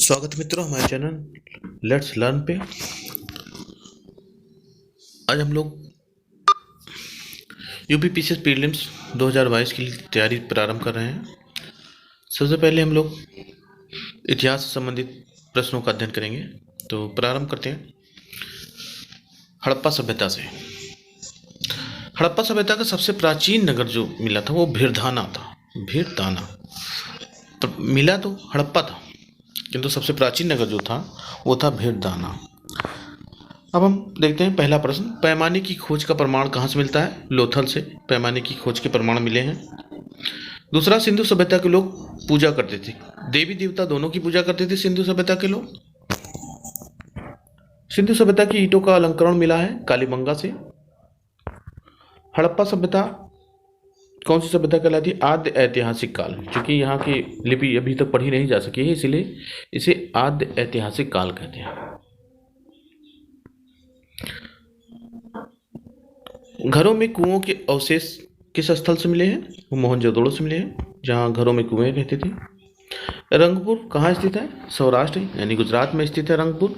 स्वागत है मित्रों हमारे चैनल लेट्स लर्न पे। आज हम लोग यूपी पीसीएस प्रीलिम्स 2022 की तैयारी प्रारंभ कर रहे हैं। सबसे पहले हम लोग इतिहास से संबंधित प्रश्नों का अध्ययन करेंगे। तो प्रारंभ करते हैं हड़प्पा सभ्यता से। हड़प्पा सभ्यता का सबसे प्राचीन नगर जो मिला था वो भीरधाना था। भीरधाना तो मिला तो हड़प्पा था, किंतु सबसे प्राचीन नगर जो था वो था भीरधाना। अब हम देखते हैं पहला प्रश्न, पैमाने की खोज का प्रमाण कहाँ से मिलता है? लोथल से पैमाने की खोज के प्रमाण मिले हैं। दूसरा, सिंधु सभ्यता के लोग पूजा करते थे, देवी देवता दोनों की पूजा करते थे सिंधु सभ्यता के लोग। सिंधु सभ्यता की ईंटों का अलंकरण मिला है कालीबंगा से। हड़प्पा सभ्यता कौन सी सभ्यता कहलाती है? आद्य ऐतिहासिक काल, क्योंकि यहाँ की लिपि अभी तक पढ़ी नहीं जा सकी है, इसलिए इसे आद्य ऐतिहासिक काल कहते हैं। घरों में कुओं के अवशेष किस स्थल से मिले हैं? वो मोहनजोदड़ो से मिले हैं, जहाँ घरों में कुएं रहते थे। रंगपुर कहाँ स्थित है? सौराष्ट्र यानी गुजरात में स्थित है रंगपुर।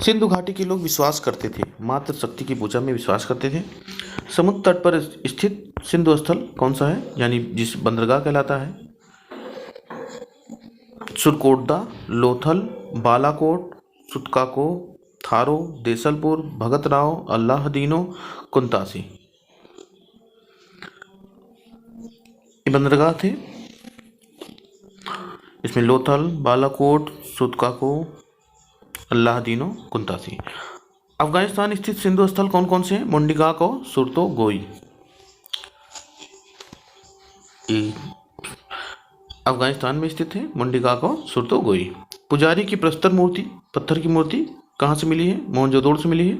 सिंधु घाटी के लोग विश्वास करते थे, मातृ शक्ति की पूजा में विश्वास करते थे। समुद्र तट पर स्थित सिंधु स्थल कौन सा है, यानी जिस बंदरगाह कहलाता है? सुरकोटदा, लोथल, बालाकोट, सुतकाको, थारो, देसलपुर, भगतराव, अल्लाहदीनो, कुंतासी, ये बंदरगाह थे। इसमें लोथल, बालाकोट, सुतकाको, अल्लाहदीनो, कुंतासी। अफगानिस्तान स्थित सिंधु स्थल कौन कौन से हैं? मुंडिकाको, सुरतो, गोई। अफगानिस्तान में स्थित है मुंडिकाको, सुरतो, गोई। पुजारी की प्रस्तर मूर्ति, पत्थर की मूर्ति कहाँ से मिली है? मोहनजोदड़ो से मिली है।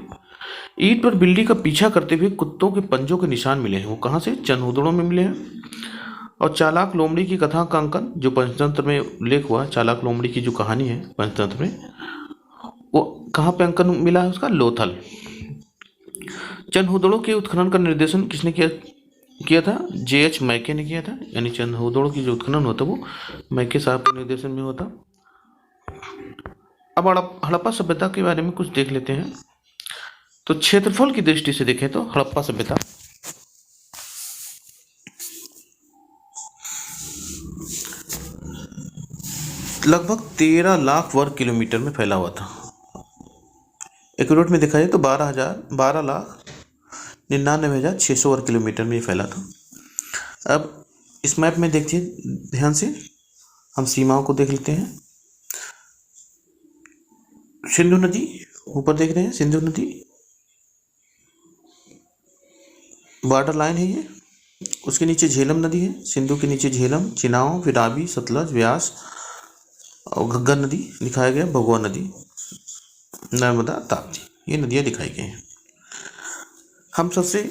ईंट पर बिल्ली का पीछा करते हुए कुत्तों के पंजों के निशान मिले हैं, वो कहाँ से? चंदहुदड़ो में मिले हैं। और चालाक लोमड़ी की कथा का अंकन जो पंचतंत्र में उल्लेख हुआ, चालाक लोमड़ी की जो कहानी है पंचतंत्र में, वो कहाँ पे अंकन मिला है उसका? लोथल। चंदहुदड़ो के उत्खनन का निर्देशन किसने किया था? J.H. मैके ने किया था, यानी चंदहुदड़ो की जो उत्खनन होता वो मैके साहब के निर्देशन में होता। अब हड़प्पा सभ्यता के बारे में कुछ देख लेते हैं। तो क्षेत्रफल की दृष्टि से देखें तो हड़प्पा सभ्यता लगभग 13 लाख वर्ग किलोमीटर में फैला हुआ था। एक यूनिट में देखा जाए तो 12,99,600 वर्ग किलोमीटर में ये फैला था। अब इस मैप में देखिए ध्यान से, हम सीमाओं को देख लेते हैं। सिंधु नदी ऊपर देख रहे हैं, सिंधु नदी बॉर्डर लाइन है ये। उसके नीचे झेलम नदी है, सिंधु के नीचे झेलम, चिनाव, फिर रावी, सतलज, व्यास और घग्गर नदी दिखाया गया, भगवा नदी, नर्मदा, ताप्ती, ये नदियाँ दिखाई गई हैं। हम सबसे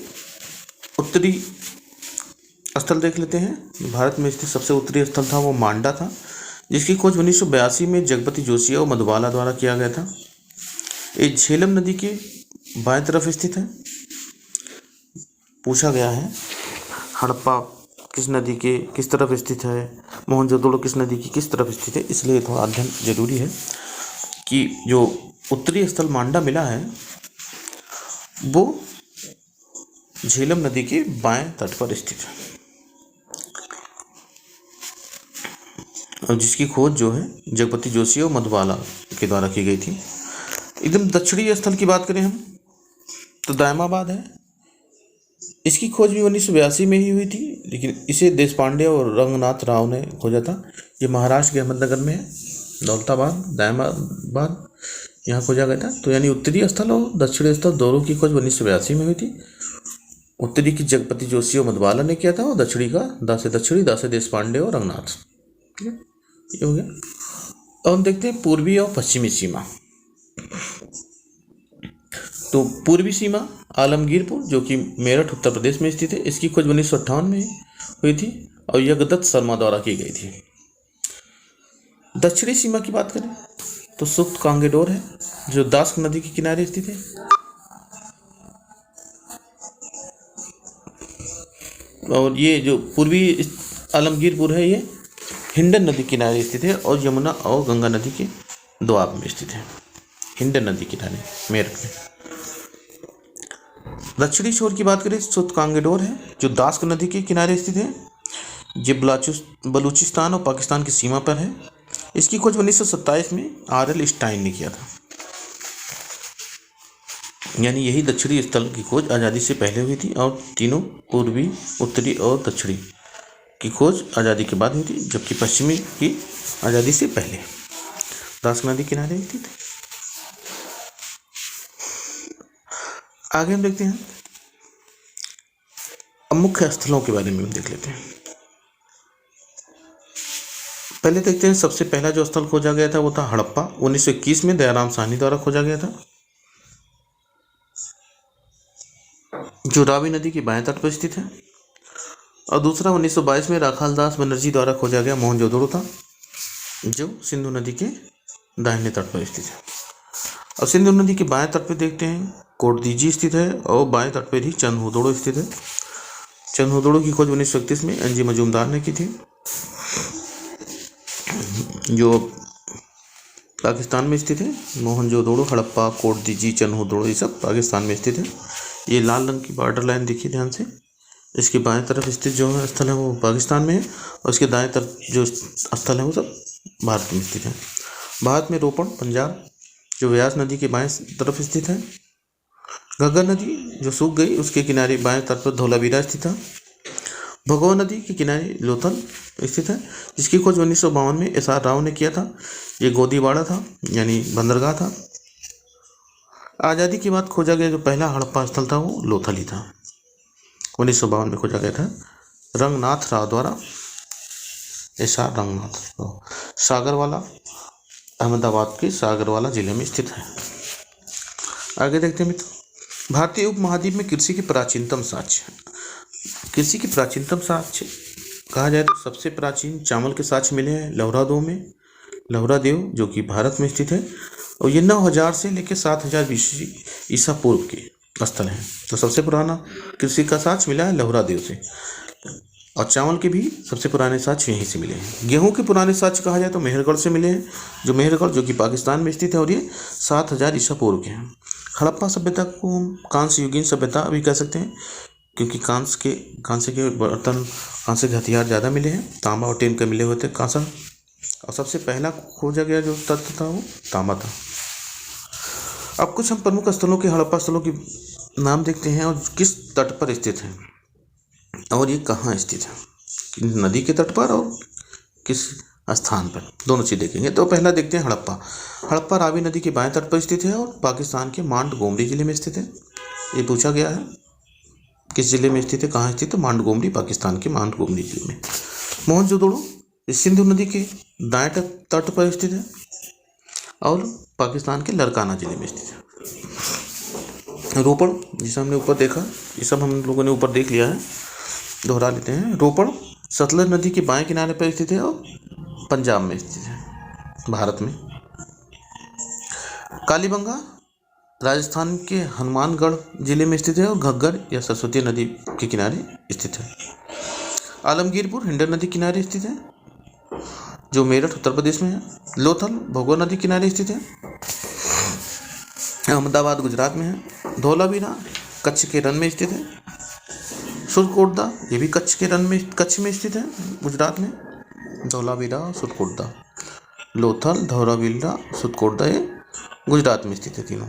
उत्तरी स्थल देख लेते हैं। भारत में स्थित सबसे उत्तरी स्थल था वो मांडा था, जिसकी खोज 1982 में जगपति जोशी और मधुबाला द्वारा किया गया था। ये झेलम नदी के बाएं तरफ स्थित है। पूछा गया है हड़प्पा किस नदी के किस तरफ स्थित है, मोहनजोदड़ो किस नदी की किस तरफ स्थित है, इसलिए थोड़ा अध्ययन जरूरी है कि जो उत्तरी स्थल मांडा मिला है वो झेलम नदी के बाएं तट पर स्थित है, और जिसकी खोज जो है जगपति जोशी और मधुबाला के द्वारा की गई थी। एकदम दक्षिणी स्थल की बात करें हम तो दायमाबाद है। इसकी खोज भी 1982 में ही हुई थी, लेकिन इसे देशपांडे और रंगनाथ राव ने खोजा था। ये महाराष्ट्र के अहमदनगर में है, दौलताबाद, दायमाबाद, यहाँ खोजा गया था। तो यानी उत्तरी स्थल और दक्षिणी स्थल दोनों की खोज 1982 में हुई थी। उत्तरी की जगपति जोशी और मधुबाला ने किया था, और दक्षिणी का दासे देशपांडे और रंगनाथ। ठीक है, ये हो गया। अब हम देखते हैं पूर्वी और पश्चिमी सीमा। तो पूर्वी सीमा आलमगीरपुर, जो कि मेरठ उत्तर प्रदेश में स्थित है, इसकी खोज 1958 में हुई थी और यज्ञदत्त शर्मा द्वारा की गई थी। दक्षिणी सीमा की बात करें तो सुक्त कांगेडोर है, जो दास्क नदी के किनारे स्थित है। और ये जो पूर्वी आलमगीरपुर है ये हिंडन नदी किनारे स्थित है और यमुना और गंगा नदी के दोआब में स्थित है, हिंड नदी किनारे मेरठ में। दक्षिणी छोर की बात करें तो कांगेडोर है, जो दास्क नदी के किनारे स्थित है। ये बलूचिस्तान और पाकिस्तान की सीमा पर है। इसकी खोज 1927 में R.L. स्टाइन ने किया था। यानी यही दक्षिणी स्थल की खोज आज़ादी से पहले हुई थी, और तीनों पूर्वी, उत्तरी और दक्षिणी की खोज आज़ादी के बाद हुई थी, जबकि पश्चिमी की आज़ादी से पहले। दास्क नदी किनारे स्थित है। आगे हम देखते हैं, अब मुख्य स्थलों के बारे में देख लेते हैं। पहले देखते हैं, सबसे पहला जो स्थल खोजा गया था वो था हड़प्पा। 1921 में दयाराम साहनी द्वारा खोजा गया था, जो रावी नदी के बाएं तट पर स्थित है। और दूसरा 1922 में राखालदास बनर्जी द्वारा खोजा गया मोहनजोदड़ो था, जो सिंधु नदी के दाहिने तट पर स्थित है। और सिंधु नदी के बाएं तट पर देखते हैं कोटदीजी स्थित है, और बाएं तट पर ही चंदहुदड़ो स्थित है। चंदहुदड़ो की खोज 1931 में NG मजूमदार ने की थी, जो पाकिस्तान में स्थित है। मोहनजोदड़ो, हड़प्पा, कोटदीजी, चंदहुदड़ो ये सब पाकिस्तान में स्थित है। ये लाल रंग की बॉर्डर लाइन देखिए ध्यान से। इसके बाएं तरफ स्थित जो है स्थल है वो पाकिस्तान में है, और इसके दाएं तरफ जो स्थल है वो सब भारत में स्थित है। भारत में रोपड़, पंजाब, जो व्यास नदी के बाएं तरफ स्थित है। घग्गर नदी जो सूख गई, उसके किनारे बाएं तट पर धौलावीरा स्थित है। भगोह नदी के किनारे लोथल स्थित है, जिसकी खोज 1952 में SR राव ने किया था। ये गोदीवाड़ा था, यानी बंदरगाह था। आज़ादी के बाद खोजा गया जो पहला हड़प्पा स्थल था वो लोथल ही था। 1952 में खोजा गया था रंगनाथ राव द्वारा। SR रंगनाथ राव सागरवाला, अहमदाबाद के सागरवाला जिले में स्थित है। आगे देखते हैं मित्र, भारतीय उपमहाद्वीप में कृषि के प्राचीनतम साक्ष्य। कृषि के प्राचीनतम साक्ष्य कहा जाए तो सबसे प्राचीन चावल के साक्ष्य मिले हैं लौहरादेव में। लौहरादेव जो कि भारत में स्थित है, और ये 9000 से लेकर 7000 ईसा पूर्व के स्थल हैं। तो सबसे पुराना कृषि का साक्ष्य मिला है लौहरादेव से, और चावल के भी सबसे पुराने साक्ष्य यहीं से मिले हैं। गेहूं के पुराने साक्ष्य कहा जाए तो मेहरगढ़ से मिले हैं, जो मेहरगढ़ जो कि पाकिस्तान में स्थित है, और ये 7000 ईसा पूर्व के हैं। हड़प्पा सभ्यता को हम कांस्य युगीन सभ्यता भी कह सकते हैं, क्योंकि कांस्य के बर्तन, कांस्य के हथियार ज़्यादा मिले हैं। तांबा और टिन के मिले हुए थे कांसा, और सबसे पहला खोजा गया जो तत्व था वो तांबा था। अब कुछ हम प्रमुख स्थलों के, हड़प्पा स्थलों के नाम देखते हैं, और किस तट पर स्थित हैं, और ये कहाँ स्थित है, नदी के तट पर और किस स्थान पर, दोनों चीज़ देखेंगे। तो पहला देखते हैं हड़प्पा। हड़प्पा रावी नदी के बाएं तट पर स्थित है, और पाकिस्तान के मांडगोमरी जिले में स्थित है। ये पूछा गया है किस जिले में स्थित है, कहाँ स्थित है, मांडगोमरी, पाकिस्तान के मांडगोमरी जिले में। मोहनजोदड़ो सिंधु नदी के दाएं तट पर स्थित है, और पाकिस्तान के लरकाना जिले में स्थित है। रोपड़ जिसे हमने ऊपर देखा, ये सब हम लोगों ने ऊपर देख लिया है, दोहरा लेते हैं। रोपड़ सतलज नदी के बाएं किनारे पर स्थित है, और पंजाब में स्थित है, भारत में। कालीबंगा राजस्थान के हनुमानगढ़ जिले में स्थित है, और घग्गर या सरस्वती नदी के किनारे स्थित है। आलमगीरपुर हिंडन नदी किनारे स्थित है, जो मेरठ उत्तर प्रदेश में है। लोथल भगोह नदी किनारे स्थित है, अहमदाबाद गुजरात में है। धौलावीरा कच्छ के रण में स्थित है। सुरकोटदा ये भी कच्छ में स्थित है, गुजरात में। धौलावीरा, सुरकोटदा, लोथल, धौलावीरा, सुरकोटदा ये गुजरात में स्थित है तीनों।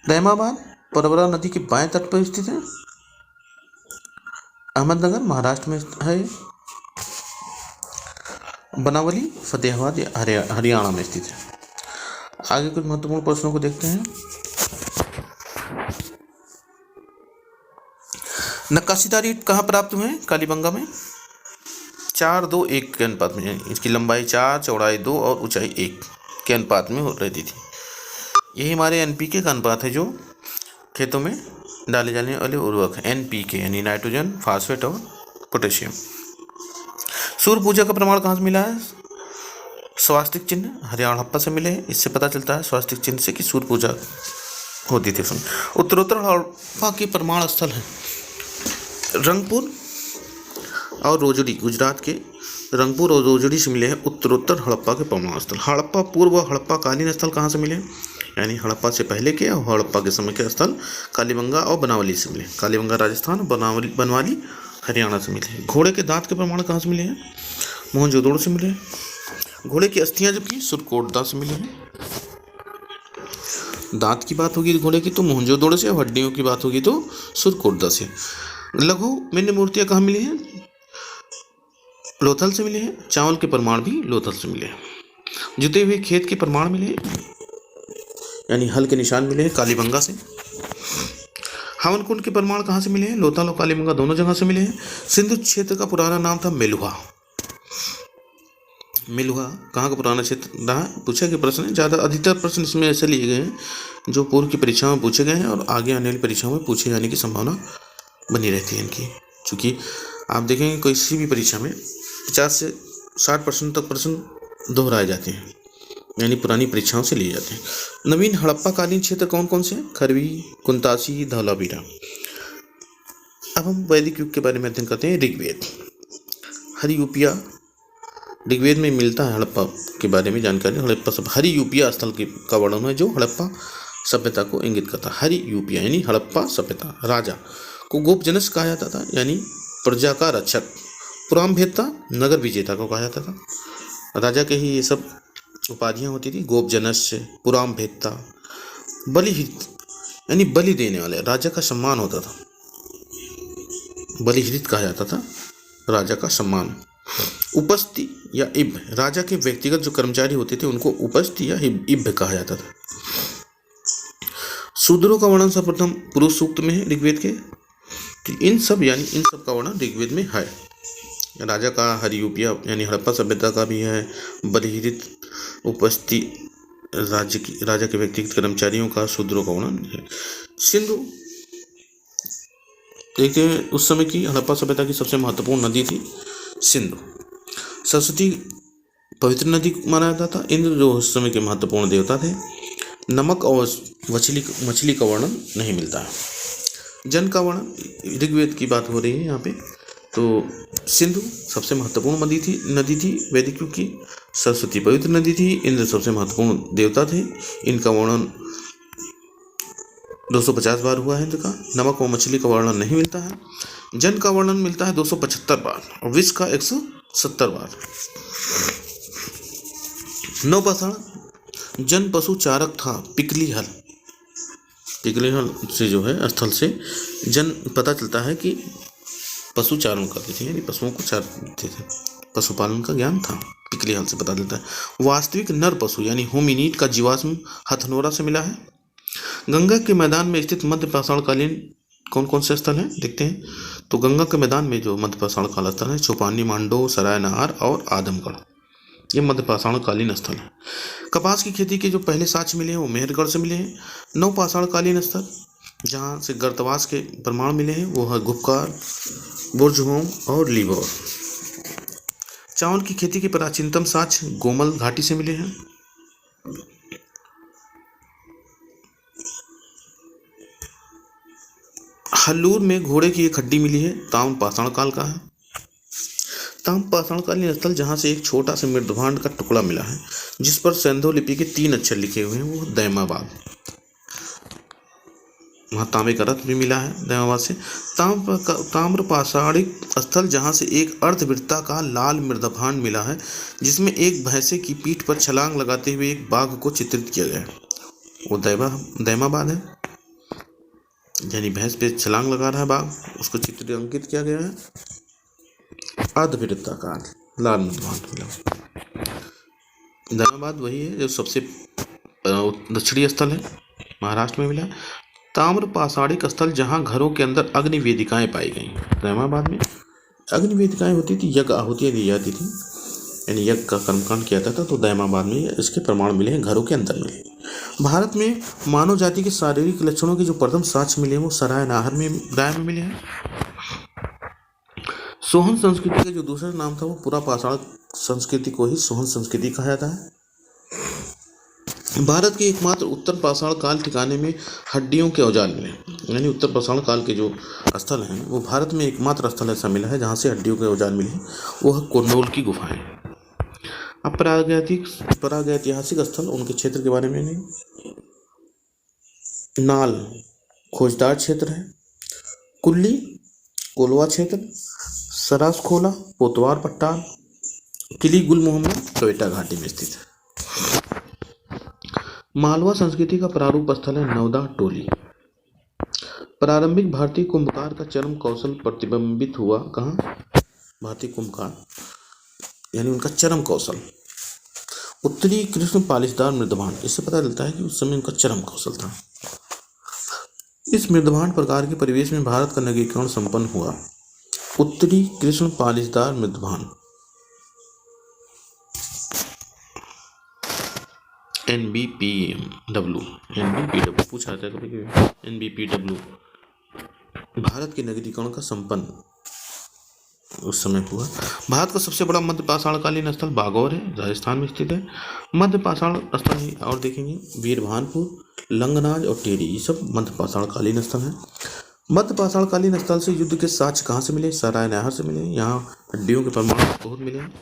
रहमाबाद परवरा नदी के बाएं तट पर स्थित है। अहमदनगर महाराष्ट्र में है। बनावली फतेहाबाद हरियाणा में स्थित है। आगे कुछ महत्वपूर्ण प्रश्नों को देखते हैं। नक्काशीदार ईंट कहाँ प्राप्त हुए? कालीबंगा में। 4:2:1 के अनुपात में, इसकी लंबाई 4, चौड़ाई 2 और ऊंचाई 1 के अनुपात में रहती थी। यही हमारे NPK का अनुपात है, जो खेतों में डाले जाने वाले उर्वरक NPK यानी नाइट्रोजन, फास्फेट और पोटेशियम। सूर्य पूजा का प्रमाण कहाँ से मिला है? स्वास्तिक चिन्ह हड़प्पा से मिले हैं। इससे पता चलता है स्वास्तिक चिन्ह से कि सूर्य पूजा होती थी। उत्तरोत्तर हड़प्पा के प्रमाण स्थल हैं रंगपुर और रोजड़ी गुजरात के रंगपुर और जोजड़ी से मिले हैं उत्तरोत्तर हड़प्पा के प्रमाण स्थल। हड़प्पा पूर्व हड़प्पा कालीन स्थल कहाँ से मिले, यानी हड़प्पा से पहले के और हड़प्पा के समय के स्थल कालीबंगा और बनावली से मिले। कालीबंगा राजस्थान, बनवाली हरियाणा से मिले। घोड़े के दांत के प्रमाण कहाँ से मिले हैं, मोहनजोदड़ो से मिले। घोड़े की अस्थियां जबकि सुरकोटदा से मिली हैं। दांत की बात होगी घोड़े की तो मोहनजोदड़ो से, और हड्डियों की बात होगी तो सुरकोटदा से। लघु मिन्य मूर्तियां कहाँ मिली हैं, लोथल से मिले हैं। चावल के प्रमाण भी लोथल से मिले हैं। जुते हुए खेत के प्रमाण मिले हैं, यानी हल के निशान मिले हैं कालीबंगा से। हवन कुंड के प्रमाण कहाँ से मिले हैं, लोथल और कालीबंगा दोनों जगह से मिले हैं। सिंधु क्षेत्र का पुराना नाम था मेलुहा। मेलुहा कहाँ का पुराना क्षेत्र रहा, पूछा गया प्रश्न है। ज़्यादा अधिकतर प्रश्न इसमें ऐसे लिए गए हैं जो पूर्व की परीक्षाओं में पूछे गए हैं और आगे आने वाली परीक्षाओं में पूछे जाने की संभावना बनी रहती है इनकी। चूँकि आप देखेंगे किसी भी परीक्षा में 50 से 60% तक प्रश्न दोहराए जाते हैं, यानी पुरानी परीक्षाओं से लिए जाते हैं। नवीन हड़प्पा कालीन क्षेत्र कौन कौन से हैं, खरवी, कुंतासी, धौलावीरा। अब हम वैदिक युग के बारे में अध्ययन करते हैं। ऋग्वेद, हरियूपिया ऋग्वेद में मिलता है हड़प्पा के बारे में जानकारी। हड़प्पा सब हरियूपिया स्थल का वर्णन है जो हड़प्पा सभ्यता को इंगित करता है। हरियूपिया यानी हड़प्पा सभ्यता। राजा को गोपजनस कहा जाता था, यानी प्रजा का रक्षक। पुरामभेदता नगर विजेता को कहा जाता था। राजा के ही ये सब उपाधियाँ होती थी, गोपजनस्य, पुरामभेदता। बलिहित यानी बलि देने वाले, राजा का सम्मान होता था, बलिहित कहा जाता था राजा का सम्मान। उपस्थि या इब्ब, राजा के व्यक्तिगत जो कर्मचारी होते थे उनको उपस्थि या इब्ब कहा जाता था। शूद्रों का वर्णन सर्वप्रथम पुरुष सूक्त में है ऋग्वेद के। इन सब का वर्णन ऋग्वेद में है। राजा का हरियूपिया यानी हड़प्पा सभ्यता का भी है। बलिहित, उपस्थि राजा के व्यक्तिगत कर्मचारियों का, शूद्रों का वर्णन है। सिंधु देखते हैं उस समय की हड़प्पा सभ्यता की सबसे महत्वपूर्ण नदी थी सिंधु। सरस्वती पवित्र नदी माना जाता था। इंद्र जो उस समय के महत्वपूर्ण देवता थे। नमक और मछली का वर्णन नहीं मिलता है। जन का वर्णन, ऋग्वेद की बात हो रही है यहाँ पे, तो सिंधु सबसे महत्वपूर्ण नदी थी वैदिक युग की। सरस्वती पवित्र नदी थी। इंद्र सबसे महत्वपूर्ण देवता थे। इनका वर्णन 250 बार हुआ है इंद्र का। नमक और मछली का वर्णन नहीं मिलता है। जन का वर्णन मिलता है 275 बार और विष का 170 बार। नौपाषाण, जन पशु चारक था। पिकली हल से जो है स्थल से जन पता चलता है कि पशु चारण करते थे, यानी पशुओं को चारते थे। पशुपालन का ज्ञान था, पिकली हल से पता चलता है। वास्तविक नर पशु यानी होमिनीड का जीवाश्म हथनोरा से मिला है। गंगा के मैदान में स्थित मध्य पाषाणकालीन कौन कौन से स्थल हैं देखते हैं। तो गंगा के मैदान में जो मध्य पाषाणकाल स्थल है, चौपानी, मांडो, सरायनहार और आदमगढ़, ये मध्य पाषाणकालीन स्थल है। कपास की खेती के जो पहले साक्ष्य मिले हैं वो मेहरगढ़ से मिले हैं। नौ पाषाणकालीन स्थल जहाँ से गर्तवास के प्रमाण मिले हैं वो है गुपकार, बुर्जहोम और लीबोर। चावल की खेती के प्राचीनतम साक्ष्य गोमल घाटी से मिले हैं। हल्लूर में घोड़े की एक हड्डी मिली है, ताम्र पाषाण काल का है। ताम्र पाषाणकालीन स्थल जहाँ से एक छोटा सा मृदभांड का टुकड़ा मिला है जिस पर सिंधु लिपि के 3 अक्षर लिखे हुए हैं, वो दैमाबाद। वहाँ तांबे का रथ भी मिला है दैमाबाद से। ताम्र पाषाणिक स्थल जहाँ से एक अर्धवृत्ताकार लाल मृदभांड मिला है जिसमें एक भैंसे की पीठ पर छलांग लगाते हुए एक बाघ को चित्रित किया गया है, वो दैमाबाद है। यानी भैंस पे छलांग लगा रहा है बाघ, उसको चित्र अंकित किया गया है। अर्धवृत्ताकार लाल मृदभांड मिला। दैमाबाद वही है जो सबसे दक्षिणी स्थल है, महाराष्ट्र में मिला। ताम्र पाषाणिक स्थल जहाँ घरों के अंदर अग्नि वेदिकाएं पाई गई। दैमाबाद में अग्नि वेदिकाएं होती थी, यज्ञ आहुतियाँ दी जाती थी, यानी यज्ञ का कर्मकांड किया जाता था। तो दैमाबाद में इसके प्रमाण मिले हैं, घरों के अंदर मिले। भारत में मानव जाति के शारीरिक लक्षणों के जो प्रथम साक्ष्य मिले वो सरायनहार में राय में मिले हैं। सोहन संस्कृति का जो दूसरा नाम था वो पुरा पाषाण संस्कृति को ही सोहन संस्कृति कहा जाता है। भारत के एकमात्र उत्तर पाषाण काल ठिकाने में हड्डियों के औजार मिले, यानी उत्तर पाषाण काल के जो स्थल हैं वो भारत में एकमात्र स्थल ऐसा मिला है जहाँ से हड्डियों के औजार मिले हैं, वो है कुरनूल की गुफाएं। अब प्रागैतिहासिक स्थल, उनके क्षेत्र के बारे में नहीं। नाल खोजदार क्षेत्र है, कुल्ली कोलवा क्षेत्र, सरासखोला पोतवार पट्टाल, किली गुल मोहम्मद क्वेटा घाटी में स्थित है। मालवा संस्कृति का प्रारूप स्थल है नवदा टोली। प्रारंभिक भारतीय कुंभकार का चरम कौशल प्रतिबिंबित हुआ कहाँ? भारतीय कुंभकार यानी उनका चरम कौशल। उत्तरी कृष्ण पालिशदार मृदभांड, इससे पता चलता है कि उस समय उनका चरम कौशल था। इस मृदभांड प्रकार के परिवेश में भारत का नगरीकरण संपन्न हुआ। उत्तरी कृष्ण पालिशदार मृदभांड NBPW पूछा जाता है कभी NBPW भारत के नगरीकरण का संपन्न उस समय हुआ। भारत का सबसे बड़ा मध्य पाषाणकालीन स्थल बागौर है, राजस्थान में स्थित है। मध्य पाषाण स्थल और देखेंगे वीरभानपुर, लंगनाज और टेरी, ये सब मध्य पाषाणकालीन स्थल हैं। मध्य पाषाणकालीन स्थल से युद्ध के साक्ष्य कहाँ से मिले? सराय नहर से मिले। यहाँ हड्डियों के प्रमाण बहुत मिले हैं।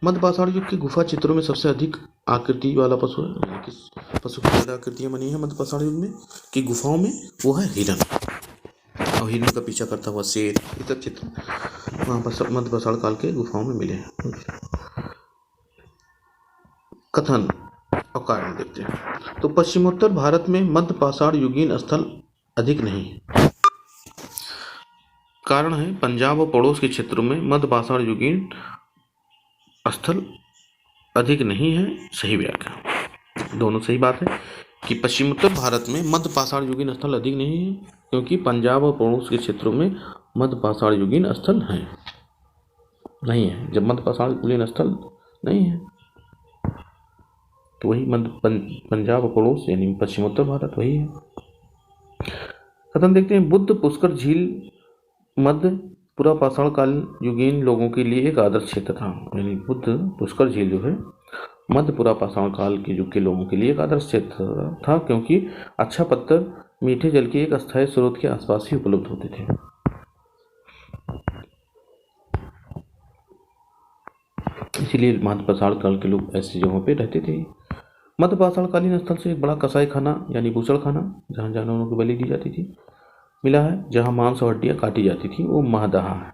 मध्य पाषाण युग के गुफा चित्रों में सबसे अधिक आकृति वाला पशु है, यानी कि पशु की ज़्यादा आकृतियाँ बनी हैं मध्य पाषाण युग में की गुफाओं में, वो है हिरण, और हिरण का पीछा करता हुआ शेर। ये सब चित्र वहाँ पर मध्य पाषाण काल के गुफाओं में मिले हैं। कथन और कारण देखते हैं। तो पश्चिमोत्तर भारत में मध्य पाषाण युगीन स्थल अधिक नहीं है। कारण है पंजाब और पड़ोस के क्षेत्रों में मध्य पाषाण युगीन स्थल अधिक नहीं है। सही व्याख्या, दोनों सही बात है कि पश्चिमोत्तर भारत में मध्य पाषाण युगीन स्थल अधिक नहीं है, क्योंकि पंजाब और पड़ोस के क्षेत्रों में मध्य पाषाण युगीन स्थल हैं नहीं है। जब मध्य पाषाण युगीन स्थल नहीं है तो वही पंजाब और पड़ोस यानी पश्चिमोत्तर भारत वही है। कथन देखते हैं। बुद्ध पुष्कर झील मध्य पूरा पाषाण काल युगीन लोगों के लिए एक आदर्श क्षेत्र था, यानी बुद्ध पुष्कर झील जो है मध्य पूरा पाषाण काल के युग के लोगों के लिए एक आदर्श क्षेत्र था, क्योंकि अच्छा पत्थर मीठे जल के एक अस्थायी स्रोत के आसपास ही उपलब्ध होते थे। इसीलिए मध्य पाषाण काल के लोग ऐसी जगहों पे रहते थे। मध्य पाषाण कालीन स्थल से एक बड़ा कसाई खाना यानी बूचड़ खाना, जहाँ जानवरों को बलि दी जाती थी, मिला है, जहाँ मांस और हड्डियाँ काटी जाती थी, वो महदहा है।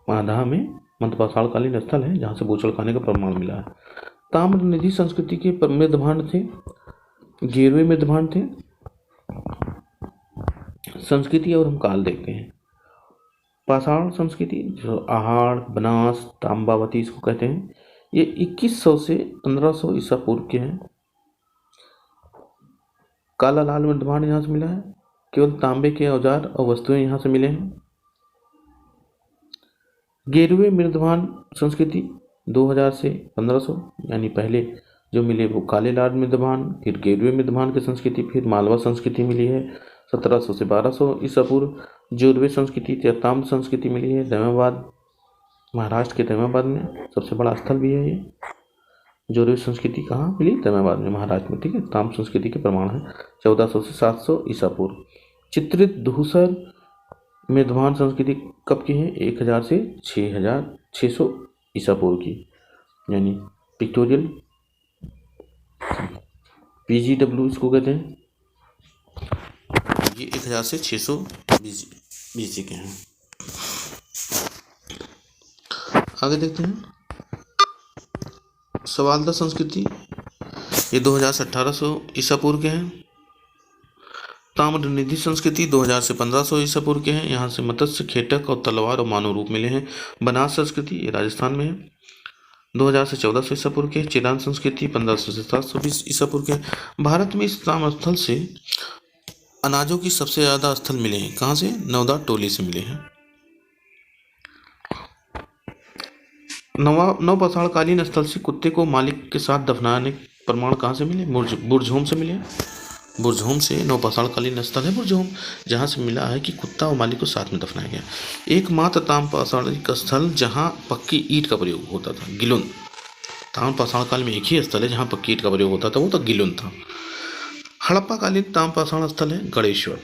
महदहा में मध्य पाषाण कालीन स्थल है जहाँ से बूचड़ खाने का प्रमाण मिला है। ताम्रनिधि संस्कृति के मृदभांड थे, गेरुए मृदभांड थे। संस्कृति और हम काल देखते हैं। पाषाण संस्कृति जो आहार, बनास, ताम्बावती इसको कहते हैं, ये 2100 से 1500 ईसा पूर्व के हैं। काला लाल मृदभांड यहाँ से मिला है, केवल तांबे के औजार और वस्तुएं यहाँ से मिले हैं। गेरुए मृदभांड संस्कृति 2000 से 1500, यानी पहले जो मिले वो काले लाल मृदभांड, फिर गेरुए मृदभांड की संस्कृति, फिर मालवा संस्कृति मिली है 1700 से 1200 ईसा पूर्व। जोरवे संस्कृति या ताम्र संस्कृति मिली है दैमाबाद, महाराष्ट्र के दैमाबाद में, सबसे बड़ा स्थल भी है ये। जोरवे संस्कृति कहाँ मिली? दैमाबाद में, महाराष्ट्र में, ठीक है। ताम्र संस्कृति के प्रमाण है 1400 से 700 ईसा पूर्व। चित्रित धूसर मृदभांड संस्कृति कब की है? 1000 से 6600 ईसा पूर्व की, यानी पिक्टोरियल PGW इसको कहते हैं। ये 1000 से 600 BC के हैं। आगे देखते हैं। सवालदा संस्कृति ये 2000 से 1800 ईसा पूर्व के हैं। ताम्रनिधि संस्कृति 2000 से 1500 ईसा पूर्व के हैं। यहाँ से मत्स्य, खेटक और तलवार और मानव रूप मिले हैं। बनास संस्कृति ये राजस्थान में है, 2000 से 1400 ईसा पूर्व के। चिरान संस्कृति 1500 से 720 ईसा पूर्व के। भारत में इस ताम्र स्थल से अनाजों की सबसे ज़्यादा स्थल मिले हैं। कहाँ से? नवदा टोली से मिले हैं। नवपाषाण कालीन स्थल से कुत्ते को मालिक के साथ दफनाने प्रमाण कहाँ से मिले? बुरझोम से मिले। बुरझोम से नवपाषाण कालीन स्थल है बुरझोम, जहाँ से मिला है कि कुत्ता और मालिक को साथ में दफनाया गया। एकमात्र ताम्रपाषाणिक स्थल जहाँ पक्की ईंट का प्रयोग होता था, गिलुन ताम्रपाषाण काल में एक ही स्थल है जहाँ पर कीट का प्रयोग होता था, वो तो गिलुन था। हड़प्पा कालीन ताम्रपाषाण स्थल है गणेश्वर।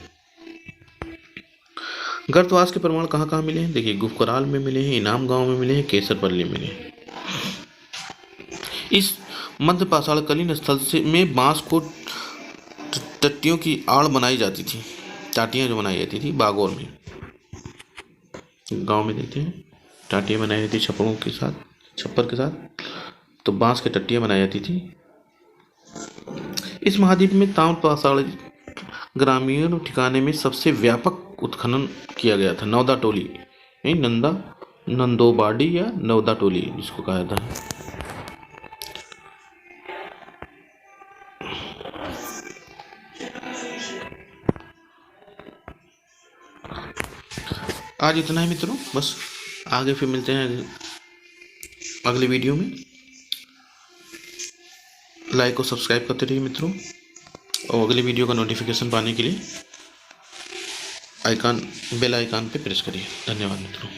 गर्तवास के प्रमाण कहाँ कहाँ मिले हैं? देखिए, गुफकराल में मिले हैं, इनाम गांव में मिले हैं, केसरपल्ली में मिले हैं। इस मध्य पाषाणकालीन स्थल से में बांस को टट्टियों की आड़ बनाई जाती थी, टाटियाँ जो बनाई जाती थी बागौर में, गांव में देखते हैं टाटियाँ बनाई जाती छप्परों के साथ, छप्पर के साथ, तो बांस की टट्टियाँ बनाई जाती थी। इस महाद्वीप में ताम्रपाषाण ग्रामीण ठिकाने में सबसे व्यापक उत्खनन किया गया था। नौदा टोली, नहीं नंदोबाड़ी या नौदा टोली जिसको कहा जाता है। आज इतना है मित्रों, बस आगे फिर मिलते हैं अगले वीडियो में। लाइक और सब्सक्राइब करते रहिए मित्रों, और अगले वीडियो का नोटिफिकेशन पाने के लिए बेल आइकन पे प्रेस करिए। धन्यवाद मित्रों।